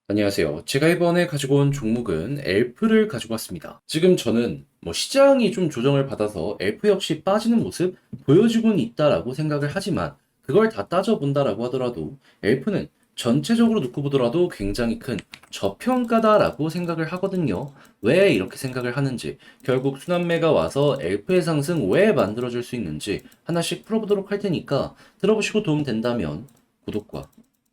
안녕하세요. 제가 이번에 가지고 온 종목은 엘프를 가지고 왔습니다. 지금 저는 시장이 좀 조정을 받아서 엘프 역시 빠지는 모습 보여주고는 있다라고 생각을 하지만 그걸 다 따져본다라고 하더라도 엘프는 전체적으로 놓고 보더라도 굉장히 큰 저평가다라고 생각을 하거든요. 왜 이렇게 생각을 하는지, 결국 순환매가 와서 엘프의 상승 왜 만들어줄 수 있는지 하나씩 풀어보도록 할 테니까 들어보시고 도움 된다면 구독과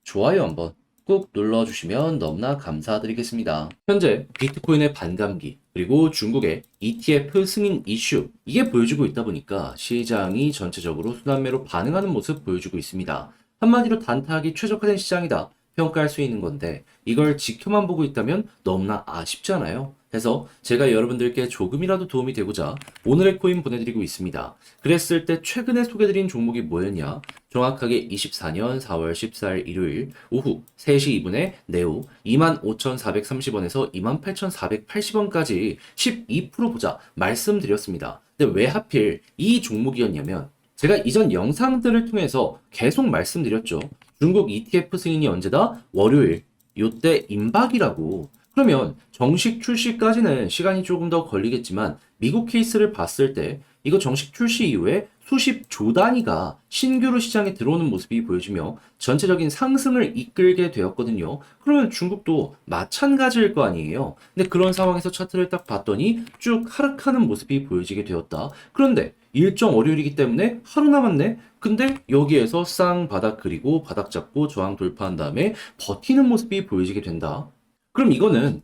좋아요 한번 꾹 눌러주시면 너무나 감사드리겠습니다. 현재 비트코인의 반감기, 그리고 중국의 ETF 승인 이슈, 이게 보여주고 있다 보니까 시장이 전체적으로 순환매로 반응하는 모습 보여주고 있습니다. 한마디로 단타하기 최적화된 시장이다 평가할 수 있는 건데 이걸 지켜만 보고 있다면 너무나 아쉽잖아요. 그래서 제가 여러분들께 조금이라도 도움이 되고자 오늘의 코인 보내드리고 있습니다. 그랬을 때 최근에 소개드린 종목이 뭐였냐? 정확하게 24년 4월 14일 일요일 오후 3시 2분에 네오 25,430원에서 28,480원까지 12% 보자 말씀드렸습니다. 근데 왜 하필 이 종목이었냐면 제가 이전 영상들을 통해서 계속 말씀드렸죠. 중국 ETF 승인이 언제다? 월요일. 요때 임박이라고. 그러면 정식 출시까지는 시간이 조금 더 걸리겠지만 미국 케이스를 봤을 때 이거 정식 출시 이후에 수십 조 단위가 신규로 시장에 들어오는 모습이 보여지며 전체적인 상승을 이끌게 되었거든요. 그러면 중국도 마찬가지일 거 아니에요. 근데 그런 상황에서 차트를 딱 봤더니 쭉 하락하는 모습이 보여지게 되었다. 그런데 일정 월요일이기 때문에 하루 남았네? 근데 여기에서 쌍바닥 그리고 바닥 잡고 저항 돌파한 다음에 버티는 모습이 보여지게 된다. 그럼 이거는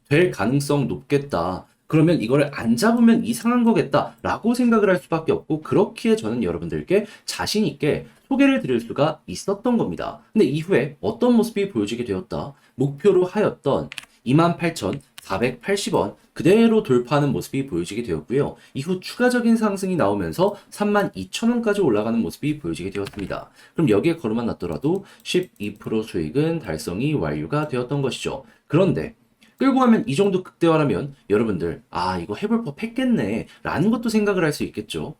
될 가능성 높겠다. 그러면 이거를 안 잡으면 이상한 거겠다 라고 생각을 할 수밖에 없고 그렇기에 저는 여러분들께 자신 있게 소개를 드릴 수가 있었던 겁니다. 근데 이후에 어떤 모습이 보여지게 되었다. 목표로 하였던 28,480원 그대로 돌파하는 모습이 보여지게 되었고요. 이후 추가적인 상승이 나오면서 32,000원까지 올라가는 모습이 보여지게 되었습니다. 그럼 여기에 걸음만 놨더라도 12% 수익은 달성이 완료가 되었던 것이죠. 그런데 끌고 가면 이 정도 극대화라면 여러분들 이거 해볼 법 했겠네 라는 것도 생각을 할 수 있겠죠.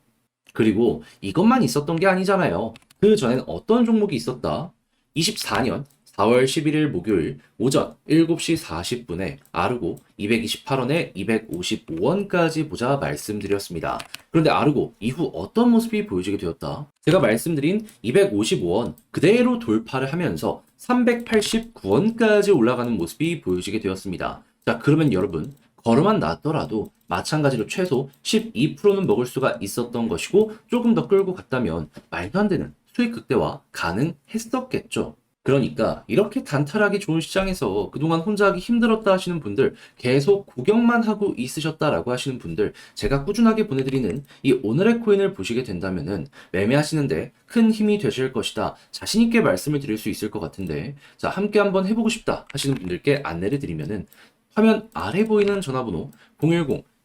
그리고 이것만 있었던 게 아니잖아요. 그 전엔 어떤 종목이 있었다? 24년 4월 11일 목요일 오전 7시 40분에 아르고 228원에 255원까지 보자 말씀드렸습니다. 그런데 아르고 이후 어떤 모습이 보여지게 되었다? 제가 말씀드린 255원 그대로 돌파를 하면서 389원까지 올라가는 모습이 보여지게 되었습니다. 자, 그러면 여러분 걸어만 놨더라도 마찬가지로 최소 12%는 먹을 수가 있었던 것이고 조금 더 끌고 갔다면 말도 안 되는 수익 극대화 가능했었겠죠. 그러니까 이렇게 단타하기 좋은 시장에서 그동안 혼자 하기 힘들었다 하시는 분들, 계속 구경만 하고 있으셨다라고 하시는 분들, 제가 꾸준하게 보내드리는 이 오늘의 코인을 보시게 된다면은 매매하시는데 큰 힘이 되실 것이다. 자신 있게 말씀을 드릴 수 있을 것 같은데, 자, 함께 한번 해보고 싶다 하시는 분들께 안내를 드리면은 화면 아래 보이는 전화번호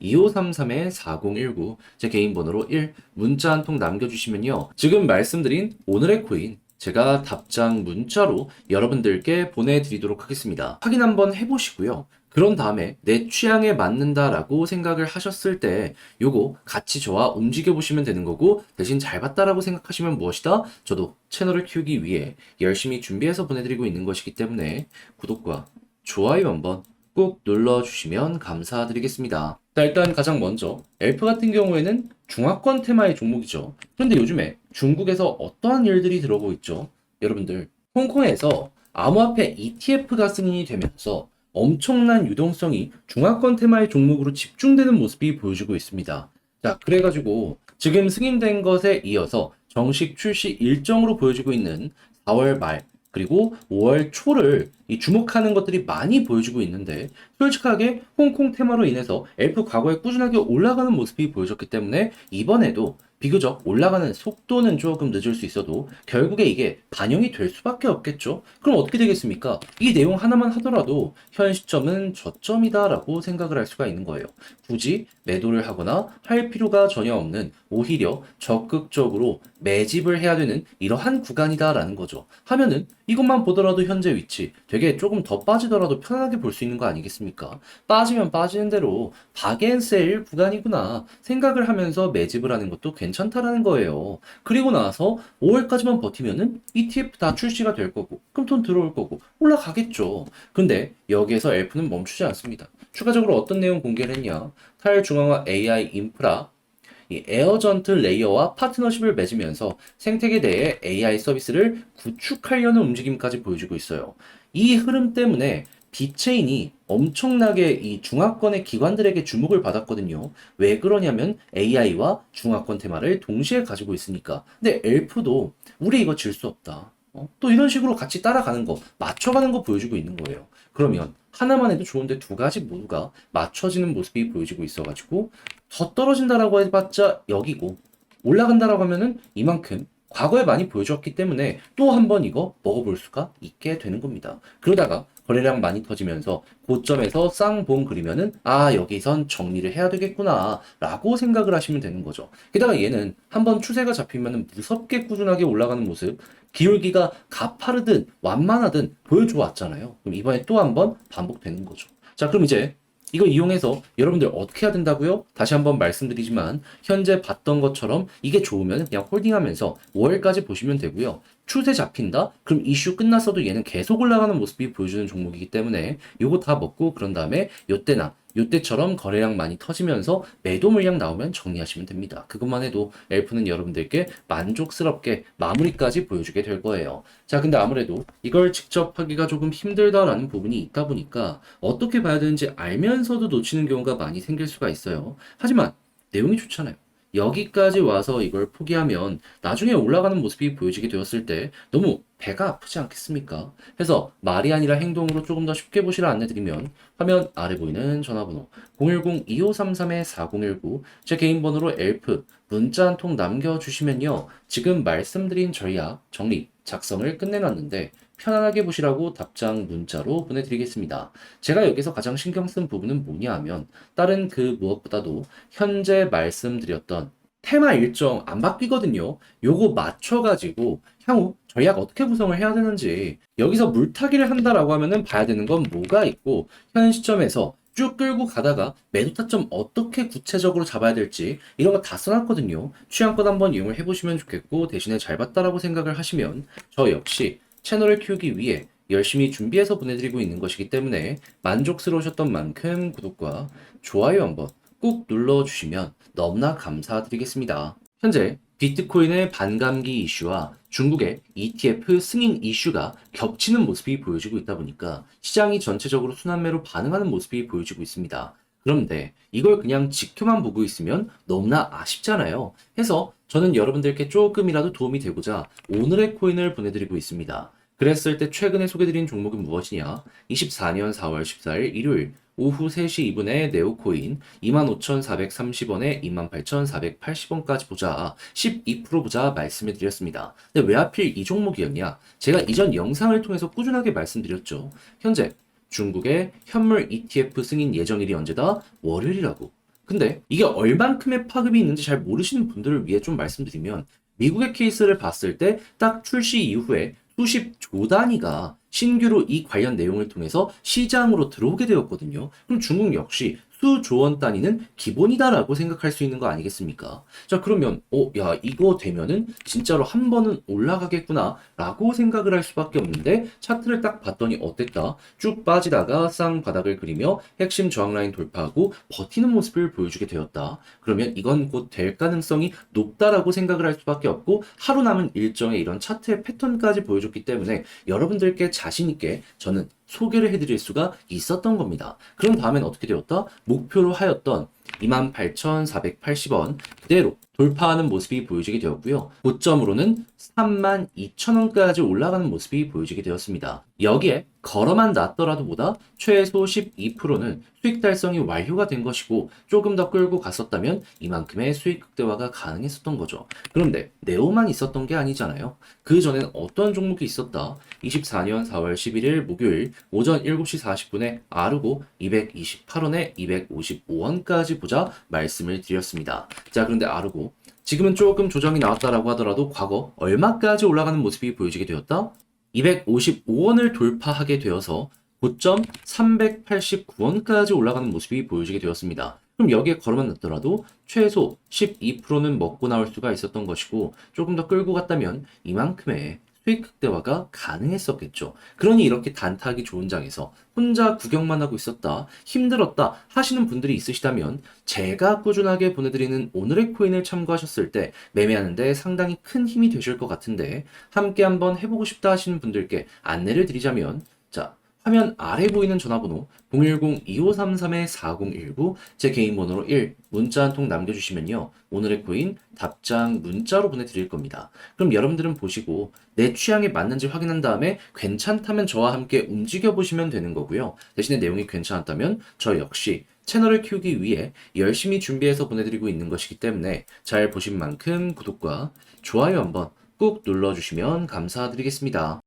010-2533-4019 제 개인 번호로 1 문자 한 통 남겨주시면요. 지금 말씀드린 오늘의 코인 제가 답장 문자로 여러분들께 보내드리도록 하겠습니다. 확인 한번 해보시고요. 그런 다음에 내 취향에 맞는다라고 생각을 하셨을 때 요거 같이 저와 움직여 보시면 되는 거고 대신 잘 봤다라고 생각하시면 무엇이다? 저도 채널을 키우기 위해 열심히 준비해서 보내드리고 있는 것이기 때문에 구독과 좋아요 한번 꾹 눌러주시면 감사드리겠습니다. 자, 일단 가장 먼저 엘프 같은 경우에는 중화권 테마의 종목이죠. 그런데 요즘에 중국에서 어떠한 일들이 들어오고 있죠? 여러분들, 홍콩에서 암호화폐 ETF가 승인이 되면서 엄청난 유동성이 중화권 테마의 종목으로 집중되는 모습이 보여지고 있습니다. 자, 그래가지고 지금 승인된 것에 이어서 정식 출시 일정으로 보여지고 있는 4월 말 그리고 5월 초를 주목하는 것들이 많이 보여주고 있는데 솔직하게 홍콩 테마로 인해서 엘프 과거에 꾸준하게 올라가는 모습이 보여졌기 때문에 이번에도 비교적 올라가는 속도는 조금 늦을 수 있어도 결국에 이게 반영이 될 수밖에 없겠죠. 그럼 어떻게 되겠습니까? 이 내용 하나만 하더라도 현 시점은 저점이다 라고 생각을 할 수가 있는 거예요. 굳이 매도를 하거나 할 필요가 전혀 없는 오히려 적극적으로 매집을 해야 되는 이러한 구간이다라는 거죠. 하면은 이것만 보더라도 현재 위치 되게 조금 더 빠지더라도 편안하게 볼 수 있는 거 아니겠습니까? 빠지면 빠지는 대로 박앤셀 구간이구나 생각을 하면서 매집을 하는 것도 괜찮다라는 거예요. 그리고 나서 5월까지만 버티면은 ETF 다 출시가 될 거고 그럼 돈 들어올 거고 올라가겠죠. 근데 여기에서 엘프는 멈추지 않습니다. 추가적으로 어떤 내용 공개를 했냐? 탈중앙화 AI 인프라 이 에어전트 레이어와 파트너십을 맺으면서 생태계 내에 AI 서비스를 구축하려는 움직임까지 보여주고 있어요. 이 흐름 때문에 비체인이 엄청나게 이 중화권의 기관들에게 주목을 받았거든요. 왜 그러냐면 AI와 중화권 테마를 동시에 가지고 있으니까. 근데 엘프도 우리 이거 질 수 없다. 또 이런 식으로 같이 따라가는 거, 맞춰가는 거 보여주고 있는 거예요. 그러면 하나만 해도 좋은데 두 가지 모두가 맞춰지는 모습이 보여지고 있어가지고 더 떨어진다라고 해봤자 여기고 올라간다라고 하면은 이만큼 과거에 많이 보여주었기 때문에 또 한 번 이거 먹어볼 수가 있게 되는 겁니다. 그러다가 거래량 많이 터지면서 고점에서 쌍봉 그리면은 아 여기선 정리를 해야 되겠구나 라고 생각을 하시면 되는 거죠. 게다가 얘는 한번 추세가 잡히면은 무섭게 꾸준하게 올라가는 모습 기울기가 가파르든 완만하든 보여줘 왔잖아요. 그럼 이번에 또 한 번 반복되는 거죠. 자 그럼 이제 이거 이용해서 여러분들 어떻게 해야 된다고요? 다시 한번 말씀드리지만 현재 봤던 것처럼 이게 좋으면 그냥 홀딩하면서 5월까지 보시면 되고요. 추세 잡힌다? 그럼 이슈 끝났어도 얘는 계속 올라가는 모습이 보여주는 종목이기 때문에 요거 다 먹고 그런 다음에 요때나 요때처럼 거래량 많이 터지면서 매도 물량 나오면 정리하시면 됩니다. 그것만 해도 엘프는 여러분들께 만족스럽게 마무리까지 보여주게 될 거예요. 자, 근데 아무래도 이걸 직접 하기가 조금 힘들다라는 부분이 있다 보니까 어떻게 봐야 되는지 알면서도 놓치는 경우가 많이 생길 수가 있어요. 하지만 내용이 좋잖아요. 여기까지 와서 이걸 포기하면 나중에 올라가는 모습이 보여지게 되었을 때 너무 배가 아프지 않겠습니까? 해서 말이 아니라 행동으로 조금 더 쉽게 보시라 안내드리면 화면 아래 보이는 전화번호 010-2533-4019 제 개인 번호로 엘프 문자 한 통 남겨주시면요. 지금 말씀드린 전략 정리 작성을 끝내놨는데 편안하게 보시라고 답장 문자로 보내드리겠습니다. 제가 여기서 가장 신경 쓴 부분은 뭐냐 하면 다른 그 무엇보다도 현재 말씀드렸던 테마 일정 안 바뀌거든요. 요거 맞춰가지고 향후 전략 어떻게 구성을 해야 되는지 여기서 물타기를 한다라고 하면은 봐야 되는 건 뭐가 있고 현 시점에서 쭉 끌고 가다가 매도 타점 어떻게 구체적으로 잡아야 될지 이런 거 다 써놨거든요. 취향껏 한번 이용을 해보시면 좋겠고 대신에 잘 봤다라고 생각을 하시면 저 역시 채널을 키우기 위해 열심히 준비해서 보내드리고 있는 것이기 때문에 만족스러우셨던 만큼 구독과 좋아요 한번 꾹 눌러주시면 너무나 감사드리겠습니다. 현재 비트코인의 반감기 이슈와 중국의 ETF 승인 이슈가 겹치는 모습이 보여지고 있다 보니까 시장이 전체적으로 순환매로 반응하는 모습이 보여지고 있습니다. 그런데 이걸 그냥 지켜만 보고 있으면 너무나 아쉽잖아요. 해서 저는 여러분들께 조금이라도 도움이 되고자 오늘의 코인을 보내드리고 있습니다. 그랬을 때 최근에 소개드린 종목은 무엇이냐? 24년 4월 14일 일요일 오후 3시 2분에 네오코인 25,430원에 28,480원까지 보자 12% 보자 말씀을 드렸습니다. 근데 왜 하필 이 종목이었냐? 제가 이전 영상을 통해서 꾸준하게 말씀드렸죠. 현재 중국의 현물 ETF 승인 예정일이 언제다? 월요일이라고. 근데 이게 얼만큼의 파급이 있는지 잘 모르시는 분들을 위해 좀 말씀드리면 미국의 케이스를 봤을 때 딱 출시 이후에 수십 조 단위가 신규로 이 관련 내용을 통해서 시장으로 들어오게 되었거든요. 그럼 중국 역시 수조 원 단위는 기본이다라고 생각할 수 있는 거 아니겠습니까? 자, 그러면 야, 이거 되면은 진짜로 한 번은 올라가겠구나라고 생각을 할 수밖에 없는데 차트를 딱 봤더니 어땠다? 쭉 빠지다가 쌍바닥을 그리며 핵심 저항 라인 돌파하고 버티는 모습을 보여주게 되었다. 그러면 이건 곧 될 가능성이 높다라고 생각을 할 수밖에 없고 하루 남은 일정의 이런 차트의 패턴까지 보여줬기 때문에 여러분들께 자신 있게 저는 소개를 해드릴 수가 있었던 겁니다. 그런 다음엔 어떻게 되었다? 목표로 하였던 28,480원 그대로 돌파하는 모습이 보여지게 되었고요. 고점으로는 32,000원까지 올라가는 모습이 보여지게 되었습니다. 여기에 걸어만 놨더라도 보다 최소 12%는 수익 달성이 완료가 된 것이고 조금 더 끌고 갔었다면 이만큼의 수익 극대화가 가능했었던 거죠. 그런데 네오만 있었던 게 아니잖아요. 그 전엔 어떤 종목이 있었다? 24년 4월 11일 목요일 오전 7시 40분에 아르고 228원에 255원까지 보자 말씀을 드렸습니다. 자, 그런데 아르고 지금은 조금 조정이 나왔다라고 하더라도 과거 얼마까지 올라가는 모습이 보여지게 되었다? 255원을 돌파하게 되어서 고점 389원까지 올라가는 모습이 보여지게 되었습니다. 그럼 여기에 걸어만 놨더라도 최소 12%는 먹고 나올 수가 있었던 것이고 조금 더 끌고 갔다면 이만큼의 수익 극대화가 가능했었겠죠. 그러니 이렇게 단타하기 좋은 장에서 혼자 구경만 하고 있었다, 힘들었다 하시는 분들이 있으시다면 제가 꾸준하게 보내드리는 오늘의 코인을 참고하셨을 때 매매하는데 상당히 큰 힘이 되실 것 같은데 함께 한번 해보고 싶다 하시는 분들께 안내를 드리자면 자, 화면 아래 보이는 전화번호 010-2533-4019 제 개인 번호로 1 문자 한 통 남겨주시면요. 오늘의 코인 답장 문자로 보내드릴 겁니다. 그럼 여러분들은 보시고 내 취향에 맞는지 확인한 다음에 괜찮다면 저와 함께 움직여 보시면 되는 거고요. 대신에 내용이 괜찮았다면 저 역시 채널을 키우기 위해 열심히 준비해서 보내드리고 있는 것이기 때문에 잘 보신 만큼 구독과 좋아요 한번 꾹 눌러주시면 감사드리겠습니다.